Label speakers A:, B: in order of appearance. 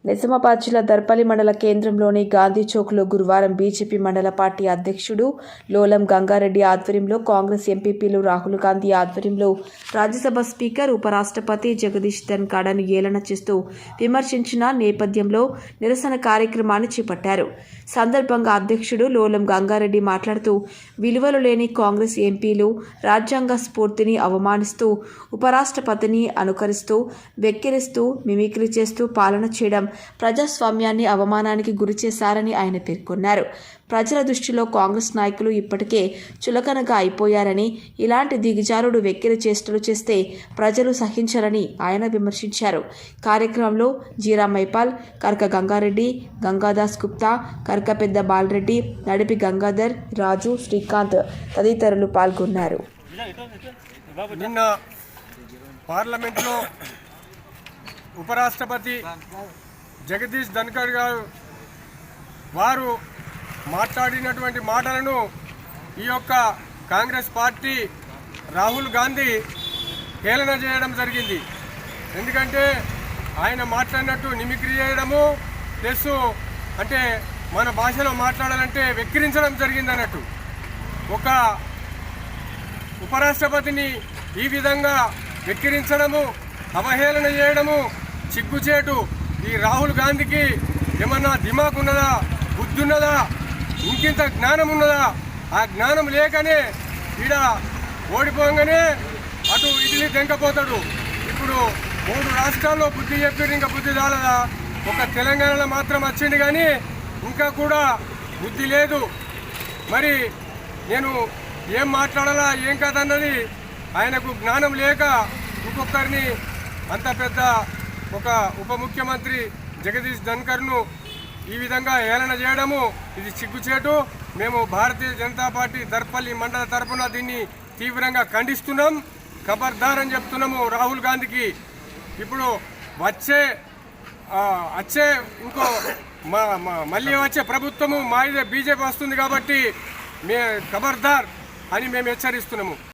A: నిజామాబాద్ జిల్లా దర్పల్లి మండల కేంద్రంలోని గాంధీ చౌక్లో గురువారం బీజేపీ మండల పార్టీ అధ్యక్షుడు లోలం గంగారెడ్డి ఆధ్వర్యంలో కాంగ్రెస్ ఎంపీపీలు రాహుల్ గాంధీ ఆధ్వర్యంలో రాజ్యసభ స్పీకర్ ఉపరాష్ట్రపతి జగదీష్ ధన్ఖడ్ను ఏలన చేస్తూ విమర్శించిన నేపథ్యంలో నిరసన కార్యక్రమాన్ని చేపట్టారు. సందర్భంగా అధ్యక్షుడు లోలం గంగారెడ్డి మాట్లాడుతూ విలువలు లేని కాంగ్రెస్ ఎంపీలు రాజ్యాంగ స్ఫూర్తిని అవమానిస్తూ ఉపరాష్ట్రపతిని అనుకరిస్తూ వెక్కిరిస్తూ మిమిక్రీ చేస్తూ పాలన చేయడం ప్రజాస్వామ్యాన్ని అవమానానికి గురిచేశారని ఆయన పేర్కొన్నారు. ప్రజల దృష్టిలో కాంగ్రెస్ నాయకులు ఇప్పటికే చులకనగా అయిపోయారని, ఇలాంటి దిగజారుడు వెక్కిరి చేష్టలు చేస్తే ప్రజలు సహించరని ఆయన విమర్శించారు. కార్యక్రమంలో జీరా మైపాల్, కర్క గంగారెడ్డి, గంగాదాస్ గుప్తా, కర్క పెద్ద బాలరెడ్డి, నడిపి గంగాధర్, రాజు, శ్రీకాంత్ తదితరులు పాల్గొన్నారు.
B: నిన్న పార్లమెంట్లో ఉపరాష్ట్రపతి జగదీష్ ధన్ఖడ్ గారు వారు మాట్లాడినటువంటి మాటలను ఈ యొక్క కాంగ్రెస్ పార్టీ రాహుల్ గాంధీ హేళన చేయడం జరిగింది. ఎందుకంటే ఆయన మాట్లాడినట్టు నిమిక్రీ చేయడము ప్లస్ అంటే మన భాషలో మాట్లాడాలంటే వెక్కిరించడం జరిగింది అన్నట్టు. ఒక ఉపరాష్ట్రపతిని ఈ విధంగా వెక్కిరించడము, అవహేళన చేయడము సిగ్గుచేటు. ఈ రాహుల్ గాంధీకి ఏమన్నా దిమాగ్ ఉన్నదా, బుద్ధి ఉన్నదా, ఇంకింత జ్ఞానం ఉన్నదా? ఆ జ్ఞానం లేకనే ఈడ ఓడిపోగానే అటు ఇడ్లీ తెంకపోతాడు. ఇప్పుడు 3 రాష్ట్రాల్లో బుద్ధి చెప్పారు, ఇంకా బుద్ధి చాలదా? ఒక తెలంగాణలో మాత్రం వచ్చింది కానీ ఇంకా కూడా బుద్ధి లేదు. మరి నేను ఏం మాట్లాడాలా ఏం కాదన్నది ఆయనకు జ్ఞానం లేక ఇంకొకరిని అంత పెద్ద ఒక ఉప ముఖ్యమంత్రి జగదీష్ ధన్ఖడ్ను ఈ విధంగా హేళన చేయడము ఇది సిగ్గుచేటు. మేము భారతీయ జనతా పార్టీ దర్పల్లి మండల తరఫున దీన్ని తీవ్రంగా ఖండిస్తున్నాం. ఖబర్దార్ అని చెప్తున్నాము రాహుల్ గాంధీకి. ఇప్పుడు వచ్చే ఇంకో మళ్ళీ వచ్చే ప్రభుత్వము మా ఇదే బీజేపీ వస్తుంది కాబట్టి ఖబర్దార్ అని మేము హెచ్చరిస్తున్నాము.